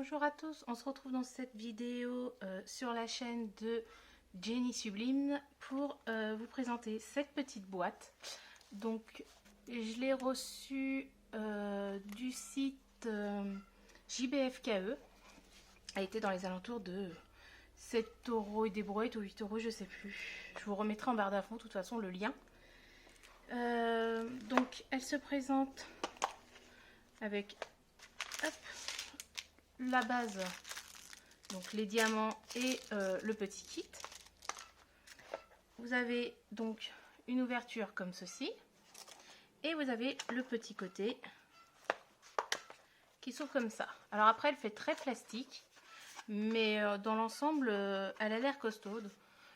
Bonjour à tous, on se retrouve dans cette vidéo sur la chaîne de Jenny Sublime pour vous présenter cette petite boîte. Donc je l'ai reçue du site JBFKE. Elle était dans les alentours de 7 € et des brouettes ou 8 € je sais plus. Je vous remettrai en barre d'infos de toute façon le lien. Donc elle se présente avec hop, la base, donc les diamants et le petit kit. Vous avez donc une ouverture comme ceci et vous avez le petit côté qui s'ouvre comme ça. Alors après elle fait très plastique, mais dans l'ensemble elle a l'air costaude.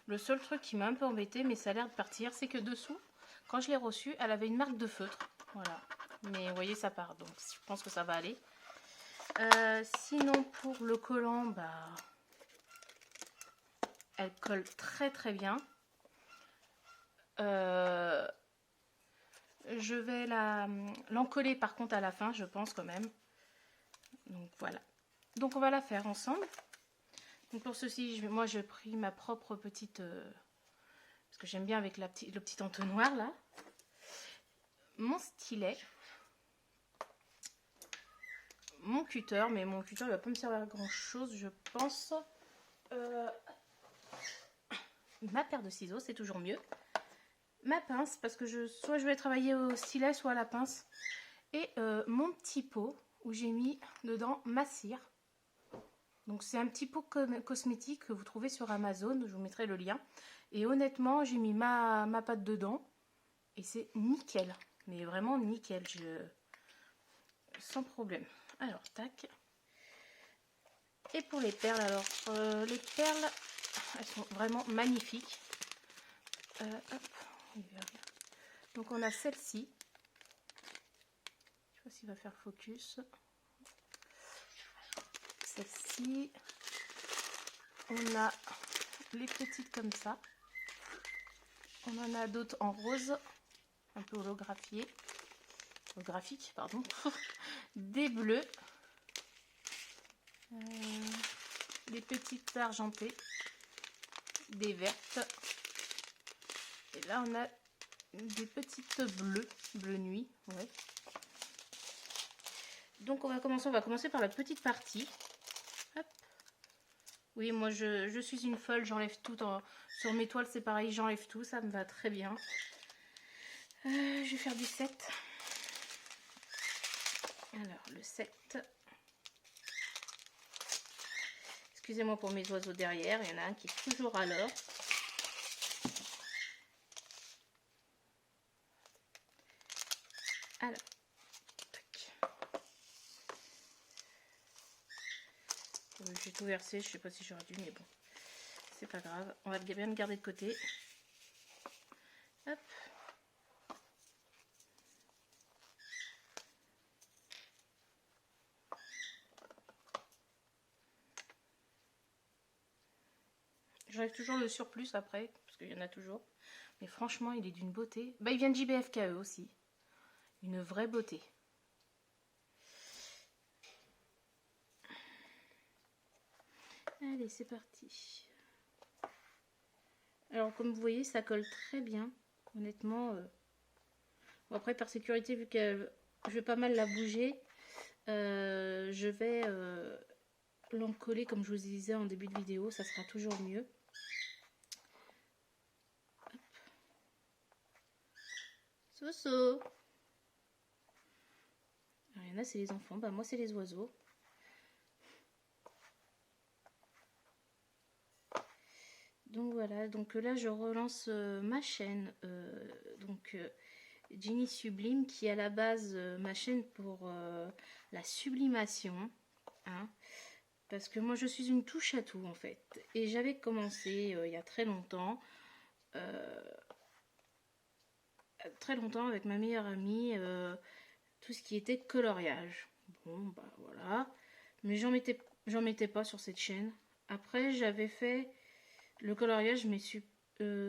Le seul truc qui m'a un peu embêté, mais ça a l'air de partir, c'est que dessous, quand je l'ai reçue, elle avait une marque de feutre. Voilà, mais vous voyez ça part, donc je pense que ça va aller. Sinon pour le collant, bah, elle colle très très bien. Je vais l'encoller par contre à la fin, je pense quand même. Donc voilà. Donc on va la faire ensemble. Donc pour ceci, moi j'ai pris ma propre petite, parce que j'aime bien avec le petit entonnoir là. Mon stylet. Mon cutter, mais mon cutter il va pas me servir à grand chose je pense. Ma paire de ciseaux, c'est toujours mieux. Ma pince, parce que soit je vais travailler au stylet, soit à la pince. Et mon petit pot, où j'ai mis dedans ma cire. Donc c'est un petit pot cosmétique que vous trouvez sur Amazon, je vous mettrai le lien. Et honnêtement, j'ai mis ma pâte dedans. Et c'est nickel, mais vraiment nickel, sans problème. Alors, tac. Et pour les perles, alors, les perles, elles sont vraiment magnifiques. Hop. Donc on a celle-ci. Je sais pas s'il va faire focus. Celle-ci. On a les petites comme ça. On en a d'autres en rose, un peu holographiques, pardon. Des bleus. Des petites argentées. Des vertes. Et là on a des petites bleu nuit, ouais. Donc on va commencer par la petite partie. Hop. Oui, moi je suis une folle, j'enlève tout. Sur mes toiles c'est pareil, j'enlève tout, ça me va très bien. Je vais faire du 7. Alors le 7. Excusez-moi pour mes oiseaux derrière, il y en a un qui est toujours à l'heure. Alors, tac. J'ai tout versé, je sais pas si j'aurais dû, mais bon, c'est pas grave. On va bien le garder de côté. Hop. J'enlève toujours le surplus après, parce qu'il y en a toujours. Mais franchement, il est d'une beauté. Bah, il vient de JBFKE aussi. Une vraie beauté. Allez, c'est parti. Alors, comme vous voyez, ça colle très bien. Honnêtement. Bon, après, par sécurité, vu que je vais pas mal la bouger, je vais l'encoller, comme je vous disais en début de vidéo. Ça sera toujours mieux. Soso. Alors, il y en a, c'est les enfants. Bah, moi, c'est les oiseaux. Donc voilà, donc là je relance ma chaîne, Jenny Sublime, qui est à la base ma chaîne pour la sublimation, hein, parce que moi je suis une touche à tout en fait, et j'avais commencé il y a très longtemps avec ma meilleure amie, tout ce qui était coloriage. Bon bah voilà, mais j'en mettais pas sur cette chaîne. Après j'avais fait le coloriage,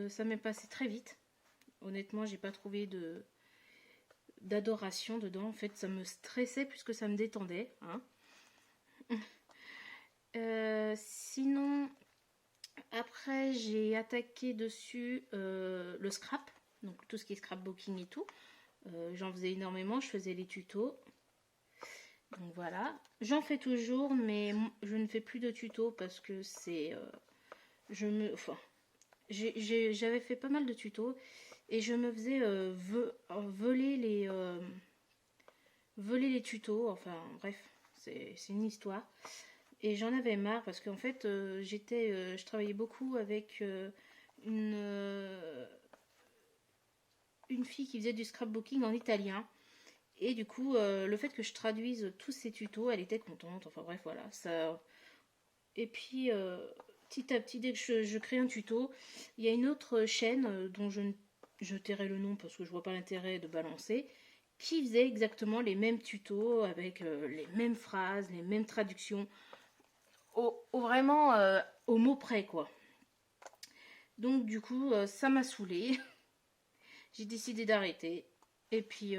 ça m'est passé très vite. Honnêtement, j'ai pas trouvé d'adoration dedans. En fait, ça me stressait plus que ça me détendait. Hein. Sinon, après j'ai attaqué dessus le scrap, donc tout ce qui est scrapbooking et tout. J'en faisais énormément, je faisais les tutos. Donc voilà, j'en fais toujours, mais je ne fais plus de tutos parce que c'est... j'avais fait pas mal de tutos et je me faisais voler les tutos, enfin bref, c'est une histoire. Et j'en avais marre parce qu'en fait, je travaillais beaucoup avec une fille qui faisait du scrapbooking en italien. Et du coup, le fait que je traduise tous ces tutos, elle était contente. Enfin bref, voilà. Ça... Et puis, petit à petit, dès que je crée un tuto, il y a une autre chaîne dont je tairai le nom parce que je vois pas l'intérêt de balancer, qui faisait exactement les mêmes tutos avec les mêmes phrases, les mêmes traductions, vraiment au mot près, quoi. Donc du coup, ça m'a saoulée. J'ai décidé d'arrêter. Et puis,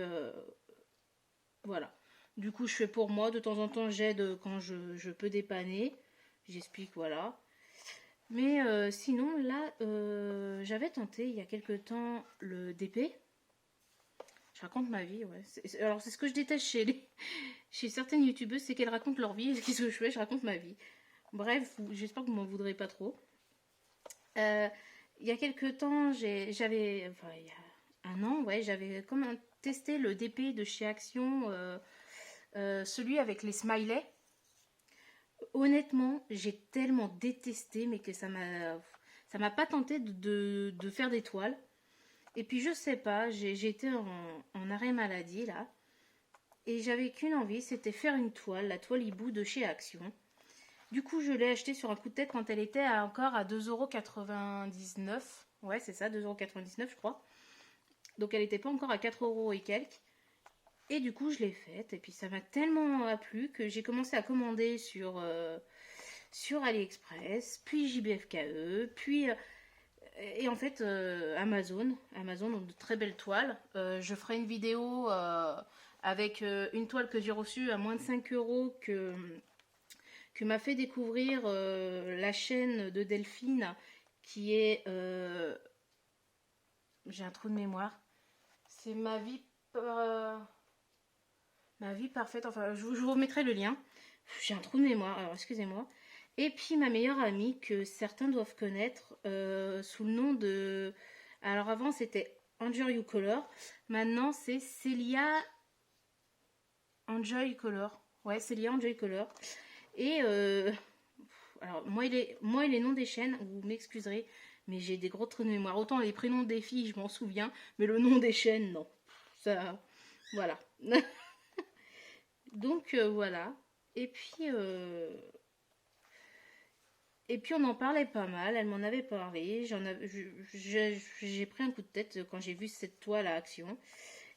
voilà. Du coup, je fais pour moi. De temps en temps, j'aide quand je peux dépanner. J'explique, voilà. Mais sinon, là, j'avais tenté il y a quelques temps le DP. Je raconte ma vie, ouais. Alors, c'est ce que je déteste chez certaines youtubeuses, c'est qu'elles racontent leur vie. Qu'est-ce que je fais? Je raconte ma vie. Bref, j'espère que vous m'en voudrez pas trop. Il y a quelques temps, j'avais... Enfin, il y a un an, ouais, j'avais testé le DP de chez Action, celui avec les smileys. Honnêtement, j'ai tellement détesté, mais que ça m'a pas tenté de faire des toiles. Et puis je sais pas, j'ai été en arrêt maladie là, et j'avais qu'une envie, c'était faire une toile, la toile hibou de chez Action. Du coup, je l'ai achetée sur un coup de tête quand elle était encore à 2,99 €. Ouais, c'est ça, 2,99 € je crois. Donc elle n'était pas encore à 4 € et quelques. Et du coup, je l'ai faite. Et puis ça m'a tellement plu que j'ai commencé à commander sur AliExpress, puis JBFKE, puis... et en fait, Amazon, donc de très belles toiles. Je ferai une vidéo avec une toile que j'ai reçue à moins de 5 € que m'a fait découvrir la chaîne de Delphine qui est... j'ai un trou de mémoire. C'est ma vie parfaite. Enfin, je vous remettrai le lien. J'ai un trou de mémoire, alors excusez-moi. Et puis ma meilleure amie que certains doivent connaître sous le nom de... Alors avant c'était Enjoy You Color. Maintenant c'est Célia Enjoy Color. Ouais, Célia Enjoy Color. Et alors moi et les noms des chaînes, vous m'excuserez, mais j'ai des gros trous de mémoire. Autant les prénoms des filles, je m'en souviens, mais le nom des chaînes, non. Ça, voilà. Donc voilà. Et puis on en parlait pas mal, elle m'en avait parlé, j'ai pris un coup de tête quand j'ai vu cette toile à Action.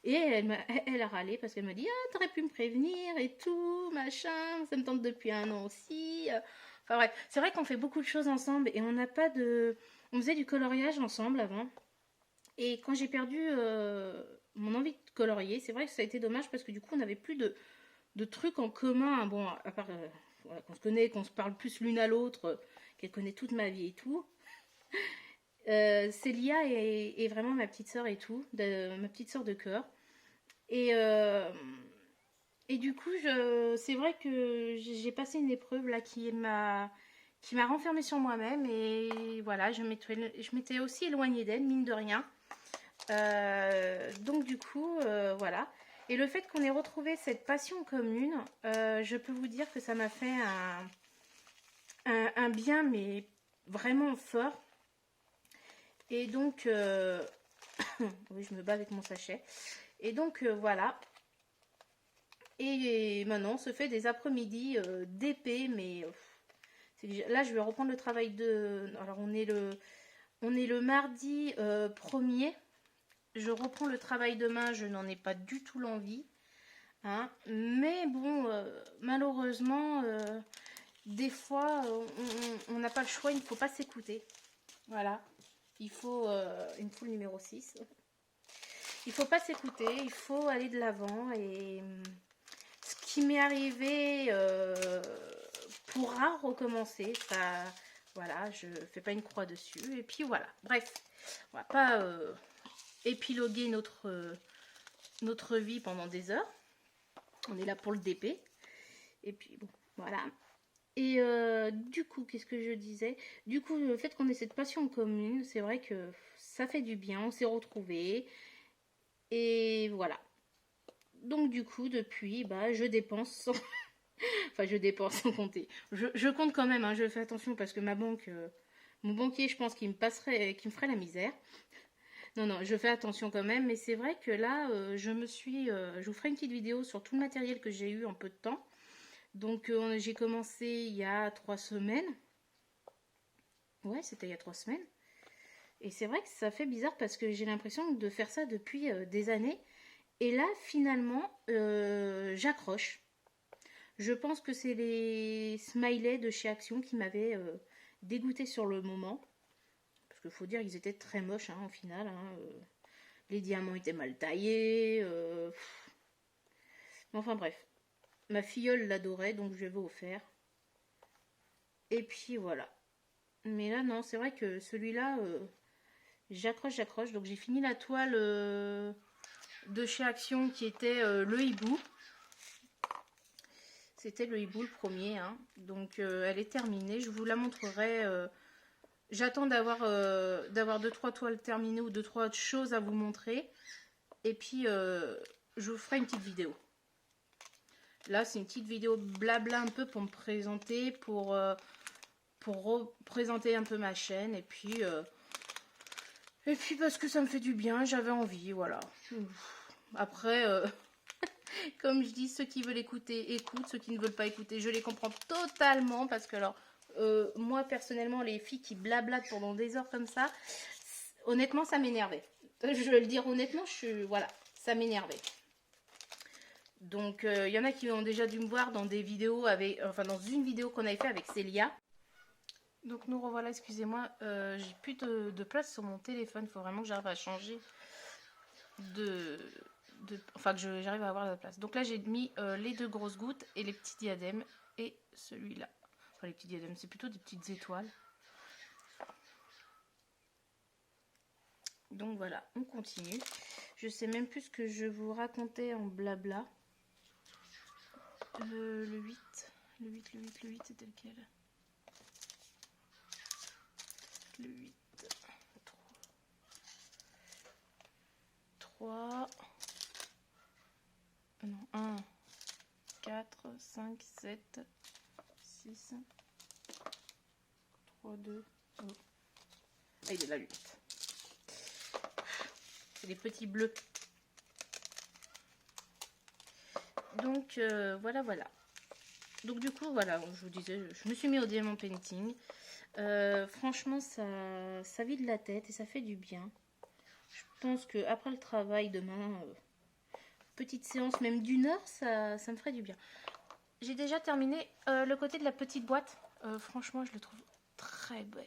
Et elle a râlé parce qu'elle m'a dit « Ah, t'aurais pu me prévenir et tout, machin, ça me tente depuis un an aussi. » Enfin bref, c'est vrai qu'on fait beaucoup de choses ensemble et on n'a pas de... On faisait du coloriage ensemble avant. Et quand j'ai perdu mon envie de colorier, c'est vrai que ça a été dommage parce que du coup on n'avait plus de trucs en commun. Bon, à part voilà, qu'on se connaît, qu'on se parle plus l'une à l'autre, qu'elle connaît toute ma vie et tout. Célia est vraiment ma petite sœur et tout, ma petite sœur de cœur. Et du coup, c'est vrai que j'ai passé une épreuve là qui m'a renfermée sur moi-même. Et voilà, je m'étais aussi éloignée d'elle, mine de rien. Donc du coup, voilà. Et le fait qu'on ait retrouvé cette passion commune, je peux vous dire que ça m'a fait un bien, mais vraiment fort. Et donc, oui, je me bats avec mon sachet. Et donc, voilà. Et maintenant, on se fait des après-midi d'épée, mais là, je vais reprendre le travail de... Alors, on est le mardi 1er. Je reprends le travail demain, je n'en ai pas du tout l'envie. Hein. Mais bon, malheureusement, des fois, on n'a pas le choix, il ne faut pas s'écouter. Voilà. Il me faut le numéro 6. Il ne faut pas s'écouter, il faut aller de l'avant. Et ce qui m'est arrivé pourra recommencer. Ça, voilà, je fais pas une croix dessus. Et puis voilà, bref, on va pas épiloguer notre vie pendant des heures. On est là pour le DP. Et puis bon, voilà. Et du coup, qu'est-ce que je disais? Du coup, le fait qu'on ait cette passion commune, c'est vrai que ça fait du bien, on s'est retrouvés. Et voilà. Donc du coup, depuis, bah, je dépense sans... enfin, je dépense sans compter. Je compte quand même, hein, je fais attention parce que ma banque... mon banquier, je pense qu'il me ferait la misère. Non, non, je fais attention quand même. Mais c'est vrai que là, je vous ferai une petite vidéo sur tout le matériel que j'ai eu en peu de temps. Donc j'ai commencé il y a 3 semaines. Ouais, c'était il y a 3 semaines. Et c'est vrai que ça fait bizarre parce que j'ai l'impression de faire ça depuis des années. Et là, finalement, j'accroche. Je pense que c'est les smileys de chez Action qui m'avaient dégoûté sur le moment. Parce qu'il faut dire qu'ils étaient très moches hein, au final. Hein. Les diamants étaient mal taillés. Enfin bref. Ma filleule l'adorait, donc je lui avais offert. Et puis voilà. Mais là, non, c'est vrai que celui-là, j'accroche. Donc j'ai fini la toile de chez Action qui était le hibou. C'était le hibou le premier. Hein. Donc elle est terminée. Je vous la montrerai. J'attends d'avoir 2-3 toiles terminées ou 2-3 choses à vous montrer. Et puis je vous ferai une petite vidéo. Là, c'est une petite vidéo blabla un peu pour me présenter, pour représenter un peu ma chaîne. Et puis parce que ça me fait du bien, j'avais envie, voilà. Après, comme je dis, ceux qui veulent écouter, écoutent. Ceux qui ne veulent pas écouter, je les comprends totalement. Parce que alors, moi personnellement, les filles qui blablatent pendant des heures comme ça, honnêtement, ça m'énervait. Je vais le dire honnêtement, voilà, ça m'énervait. Donc, il y en a qui ont déjà dû me voir dans des vidéos dans une vidéo qu'on avait fait avec Célia. Donc nous revoilà, excusez-moi, j'ai plus de place sur mon téléphone, il faut vraiment que j'arrive à changer enfin que j'arrive à avoir la place. Donc là j'ai mis les 2 grosses gouttes et les petits diadèmes et celui-là. Enfin les petits diadèmes, c'est plutôt des petites étoiles. Donc voilà, on continue. Je sais même plus ce que je vous racontais en blabla. Le 8, c'était lequel? Le 8, 3, non, 1, 4, 5, 7, 6, 3, 2, oh. Ah, il est là, 8. C'est des petits bleus. Donc, voilà. Donc, du coup, voilà, je vous disais, je me suis mis au diamant painting. Franchement, ça vide la tête et ça fait du bien. Je pense qu'après le travail, demain, petite séance, même d'1 heure, ça me ferait du bien. J'ai déjà terminé le côté de la petite boîte. Franchement, je le trouve très belle.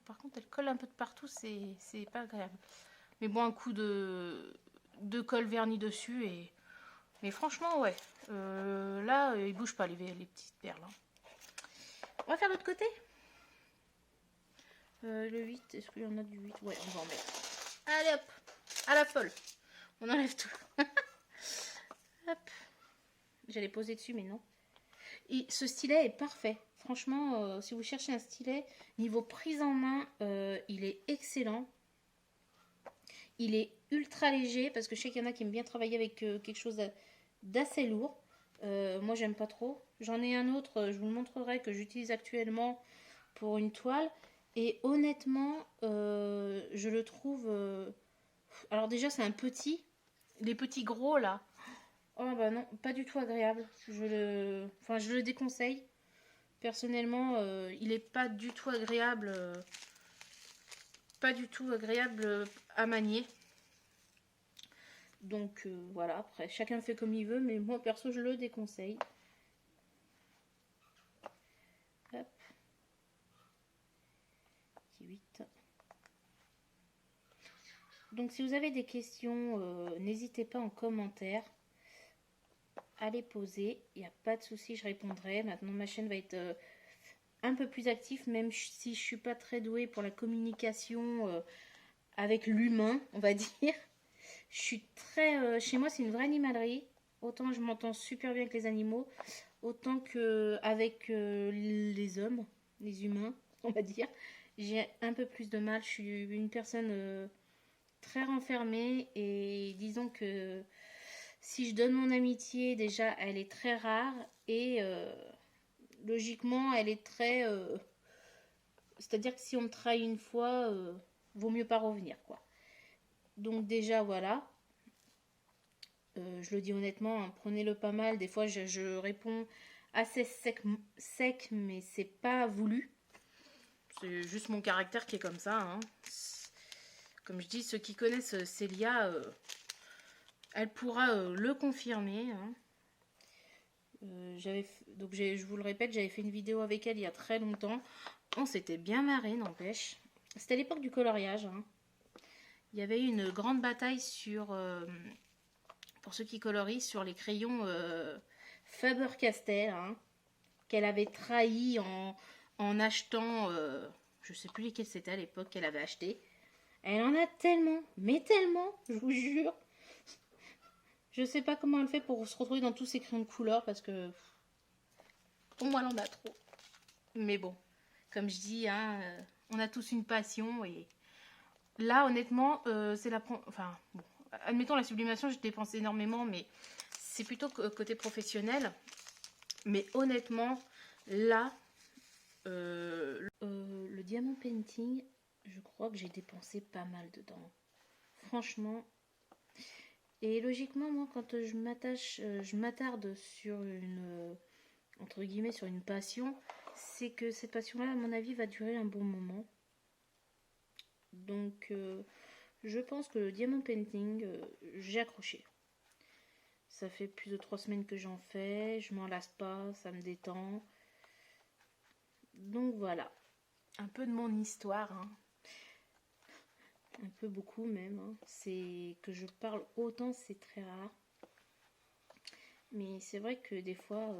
Par contre, elle colle un peu de partout, c'est pas agréable. Mais bon, un coup de colle vernis dessus. Mais franchement, ouais. Là, ils bougent pas les petites perles. Hein. On va faire l'autre côté. Le 8, est-ce qu'il y en a du 8? Ouais, on va en mettre. Allez hop, à la folle. On enlève tout. Hop. J'allais poser dessus, mais non. Et ce stylet est parfait. Franchement, si vous cherchez un stylet, niveau prise en main, il est excellent. Il est ultra léger, parce que je sais qu'il y en a qui aiment bien travailler avec quelque chose d'assez lourd. Moi, j'aime pas trop. J'en ai un autre, je vous le montrerai, que j'utilise actuellement pour une toile. Et honnêtement, je le trouve... alors déjà, c'est un petit. Les petits gros, là. Oh bah non, pas du tout agréable. Je le déconseille. Personnellement, il n'est pas du tout agréable. Pas du tout agréable à manier. Donc voilà, après, chacun fait comme il veut. Mais moi, perso, je le déconseille. Hop. 8. Donc si vous avez des questions, n'hésitez pas en commentaire à les poser. Il n'y a pas de souci, je répondrai. Maintenant, ma chaîne va être un peu plus active, même si je suis pas très douée pour la communication avec l'humain, on va dire. Je suis très... chez moi, c'est une vraie animalerie. Autant je m'entends super bien avec les animaux, autant qu'avec les hommes, les humains, on va dire. J'ai un peu plus de mal. Je suis une personne très renfermée et disons que si je donne mon amitié, déjà, elle est très rare et logiquement, elle est très... c'est-à-dire que si on me trahit une fois, vaut mieux pas revenir, quoi. Donc déjà, voilà. Je le dis honnêtement, hein, prenez-le pas mal. Des fois, je réponds assez sec, mais c'est pas voulu. C'est juste mon caractère qui est comme ça. Hein. Comme je dis, ceux qui connaissent Célia, elle pourra le confirmer. Hein. Donc je vous le répète, j'avais fait une vidéo avec elle il y a très longtemps. On s'était bien marré, n'empêche. C'était à l'époque du coloriage. Hein. Il y avait eu une grande bataille sur, pour ceux qui colorient, sur les crayons Faber-Castell, hein, qu'elle avait trahi en achetant, je sais plus lesquels c'était à l'époque qu'elle avait acheté. Elle en a tellement, mais tellement, je vous jure. Je sais pas comment elle fait pour se retrouver dans tous ces crayons de couleur parce que pour moi elle en a trop. Mais bon, comme je dis, hein, on a tous une passion et là honnêtement c'est la... Enfin, bon, admettons la sublimation, je dépense énormément, mais c'est plutôt côté professionnel. Mais honnêtement, là, le diamant painting, je crois que j'ai dépensé pas mal dedans. Franchement. Et logiquement, moi, quand je m'attarde sur une, entre guillemets, sur une passion, c'est que cette passion-là, à mon avis, va durer un bon moment. Donc, je pense que le diamant painting, j'ai accroché. Ça fait plus de 3 semaines que j'en fais, je m'en lasse pas, ça me détend. Donc voilà, un peu de mon histoire, hein. Un peu beaucoup même, hein. C'est que je parle autant, c'est très rare. Mais c'est vrai que des fois,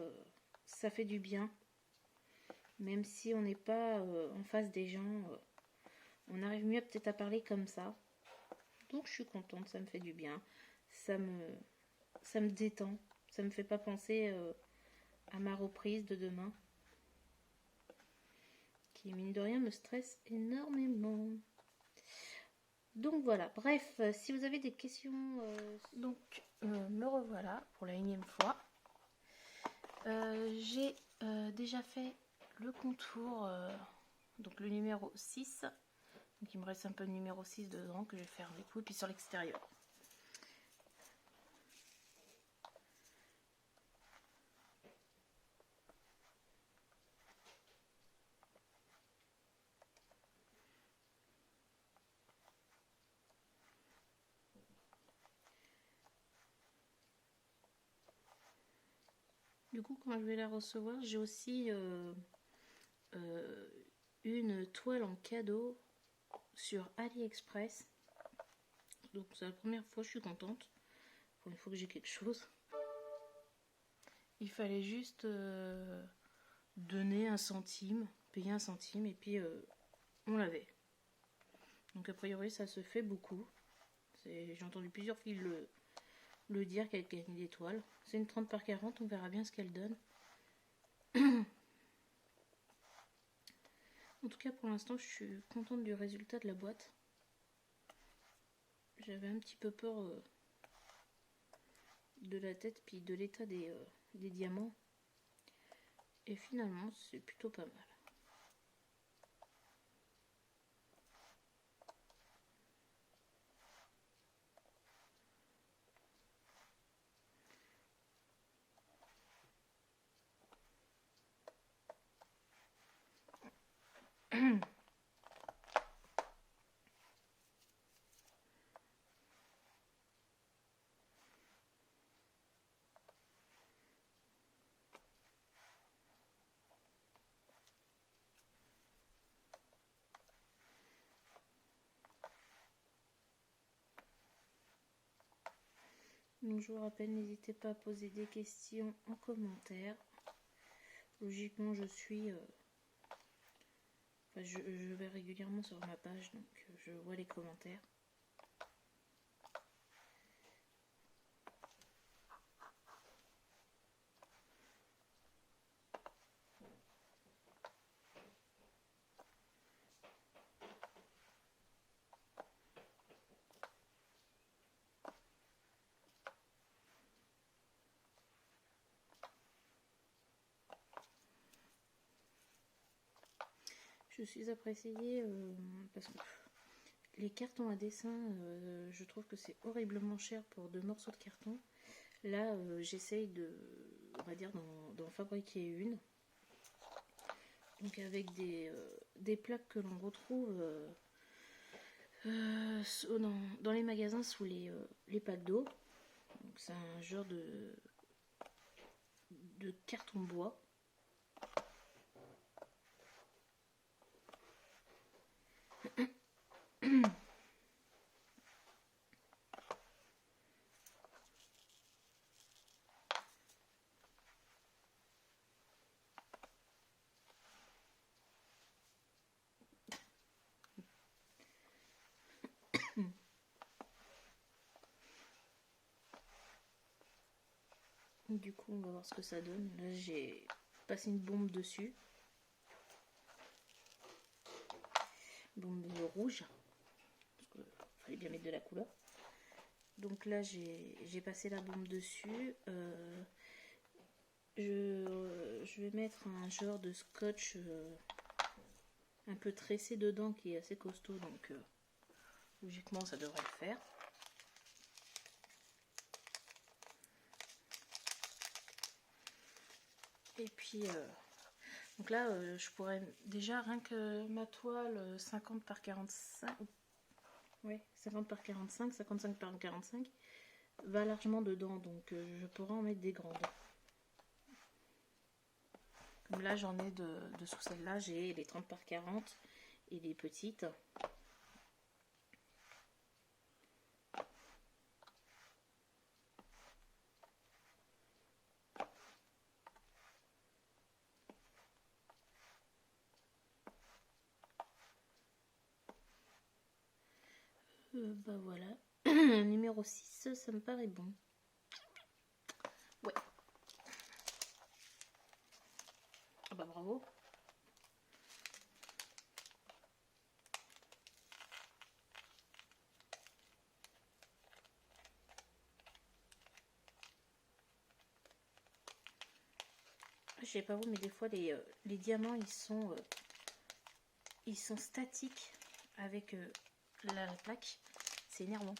ça fait du bien. Même si on n'est pas en face des gens, on arrive mieux peut-être à parler comme ça. Donc je suis contente, ça me fait du bien. Ça me détend. Ça me fait pas penser à ma reprise de demain. Qui, mine de rien, me stresse énormément. Donc voilà, bref, si vous avez des questions... Donc, me revoilà pour la 1e fois. J'ai déjà fait le contour, donc le numéro 6. Donc il me reste un peu de numéro 6 dedans que je vais faire du coup, et puis sur l'extérieur. Du coup, quand je vais la recevoir, j'ai aussi une toile en cadeau sur AliExpress. Donc c'est la première fois, je suis contente. Pour une fois que j'ai quelque chose. Il fallait juste donner 1 centime, payer 1 centime et puis on l'avait. Donc a priori ça se fait beaucoup. J'ai entendu plusieurs filles le dire qu'elle gagne des toiles. C'est une 30 par 40, on verra bien ce qu'elle donne. En tout cas pour l'instant je suis contente du résultat de la boîte. J'avais un petit peu peur de la tête puis de l'état des diamants. Et finalement c'est plutôt pas mal. Donc je vous rappelle, n'hésitez pas à poser des questions en commentaire. Logiquement, je suis... Enfin, je vais régulièrement sur ma page, donc je vois les commentaires. Je suis appréciée parce que les cartons à dessin, je trouve que c'est horriblement cher pour 2 morceaux de carton. Là, j'essaye de, on va dire, d'en fabriquer une. Donc avec des plaques que l'on retrouve dans les magasins sous les packs d'eau. C'est un genre de carton bois. Du coup, on va voir ce que ça donne. Là, j'ai passé une bombe dessus. Bombe rouge. Parce qu'il fallait bien mettre de la couleur. Donc là, j'ai passé la bombe dessus. Je vais mettre un genre de scotch un peu tressé dedans qui est assez costaud. Donc, logiquement, ça devrait le faire. Et puis, donc là, je pourrais déjà, rien que ma toile 50 par 45, ouais, 50 par 45, 55 par 45, va largement dedans. Donc, je pourrais en mettre des grandes. Comme là, j'en ai de sous celle-là, j'ai les 30 par 40 et les petites. Bah voilà, numéro 6, ça me paraît bon. Ouais. Ah bah bravo. Je sais pas vous, mais des fois les diamants ils sont statiques avec la plaque. C'est énervant.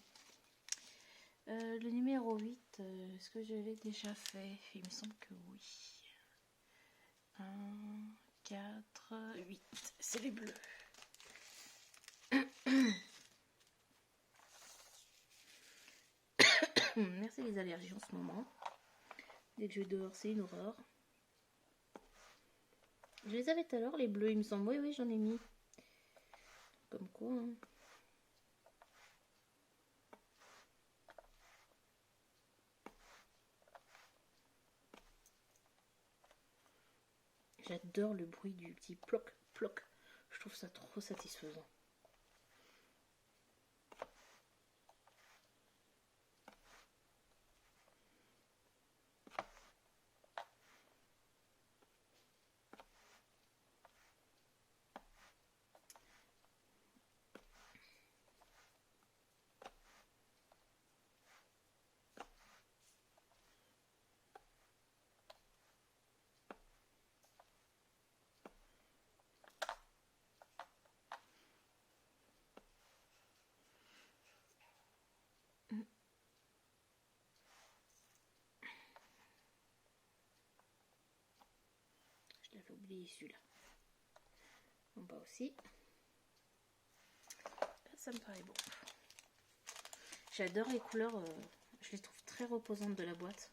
Le numéro 8, est-ce que je l'ai déjà fait? Il me semble que oui. 1, 4, 8. C'est les bleus. Merci les allergies en ce moment. Dès que je vais dehors, c'est une horreur. Je les avais tout à l'heure, les bleus, il me semble. Oui, oui, j'en ai mis. Comme quoi, hein. J'adore le bruit du petit ploc, ploc. Je trouve ça trop satisfaisant. Je l'avais oublié celui-là. En bas aussi. Ça me paraît bon. J'adore les couleurs, je les trouve très reposantes de la boîte.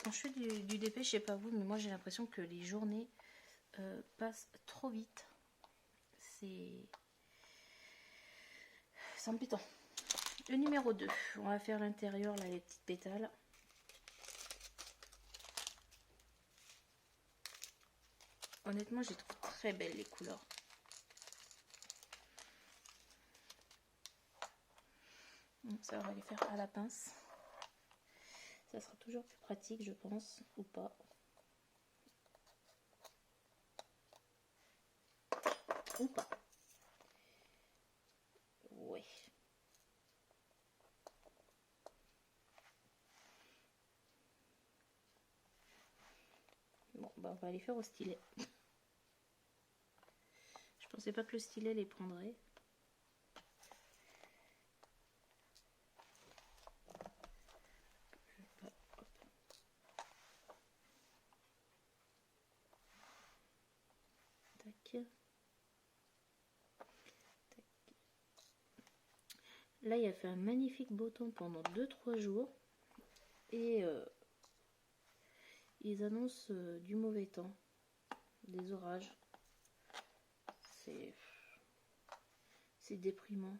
Quand je fais du DP, je sais pas vous, mais moi j'ai l'impression que les journées passe trop vite. C'est embêtant. Le numéro 2, on va faire l'intérieur, là, les petites pétales. Honnêtement, je les trouve très belles les couleurs. Ça, on va les faire à la pince. Ça sera toujours plus pratique, je pense, ou pas. Ou pas. Ouais. Bon, bah on va les faire au stylet. Je pensais pas que le stylet les prendrait. Tac. Là, il a fait un magnifique beau temps pendant 2-3 jours. Et ils annoncent du mauvais temps. Des orages. C'est déprimant.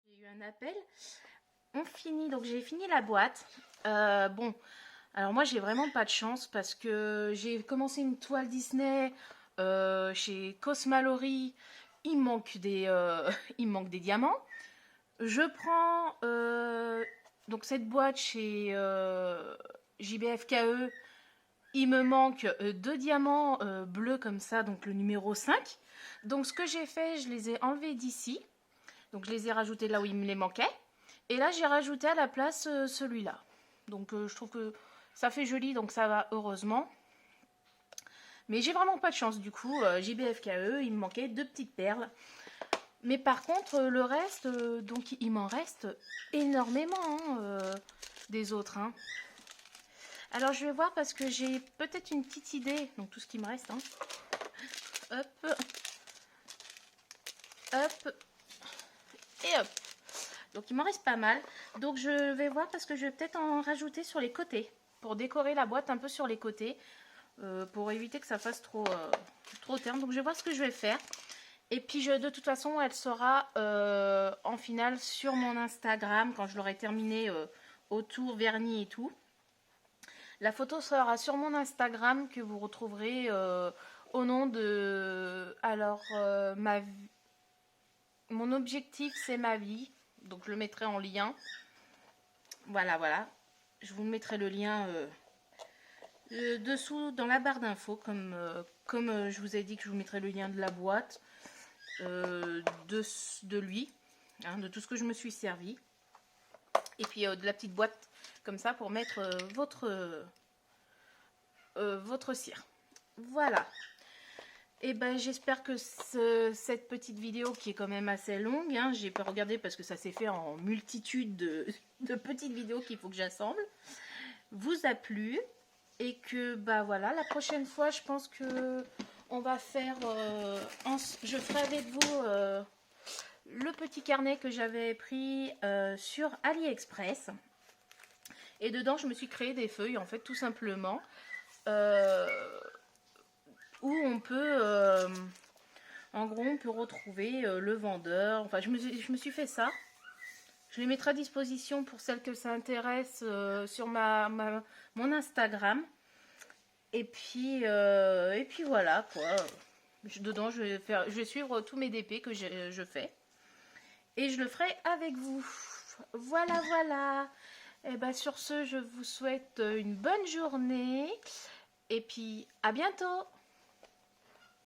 J'ai eu un appel. On finit, donc j'ai fini la boîte. Bon, alors moi j'ai vraiment pas de chance parce que j'ai commencé une toile Disney chez Cosmalori. Il manque des, il manque des diamants. Je prends donc cette boîte chez JBFKE. Il me manque 2 diamants bleus comme ça, donc le numéro 5. Donc ce que j'ai fait, je les ai enlevés d'ici. Donc je les ai rajoutés là où il me les manquait. Et là j'ai rajouté à la place celui-là. Donc je trouve que ça fait joli, donc ça va heureusement. Mais j'ai vraiment pas de chance du coup. JBFKE, il me manquait 2 petites perles. Mais par contre le reste, donc il m'en reste énormément des autres. Hein. Alors je vais voir parce que j'ai peut-être une petite idée. Donc tout ce qui me reste. Hein. Hop. Hop. Et hop. Donc il m'en reste pas mal. Donc je vais voir parce que je vais peut-être en rajouter sur les côtés. Pour décorer la boîte un peu sur les côtés. Pour éviter que ça fasse trop terne. Donc je vais voir ce que je vais faire. Et puis de toute façon elle sera en finale sur mon Instagram. Quand je l'aurai terminé autour, vernis et tout. La photo sera sur mon Instagram que vous retrouverez au nom de... Alors mon objectif c'est ma vie. Donc je le mettrai en lien. Voilà, voilà. Je vous mettrai le lien dessous dans la barre d'infos. Comme je vous ai dit que je vous mettrai le lien de la boîte. De lui. Hein, de tout ce que je me suis servi. Et puis de la petite boîte comme ça pour mettre votre cire. Voilà. Et ben j'espère que cette petite vidéo qui est quand même assez longue, hein, j'ai pas regardé parce que ça s'est fait en multitude de petites vidéos qu'il faut que j'assemble, vous a plu et que bah voilà, la prochaine fois je pense que on va faire, je ferai avec vous le petit carnet que j'avais pris sur AliExpress et dedans je me suis créé des feuilles en fait tout simplement. Où on peut, en gros, on peut retrouver le vendeur. Enfin, je me suis fait ça. Je les mettrai à disposition pour celles que ça intéresse sur mon Instagram. Et puis voilà, quoi. Dedans, je vais suivre tous mes DP que je fais. Et je le ferai avec vous. Voilà, voilà. Et ben, sur ce, je vous souhaite une bonne journée. Et puis, à bientôt!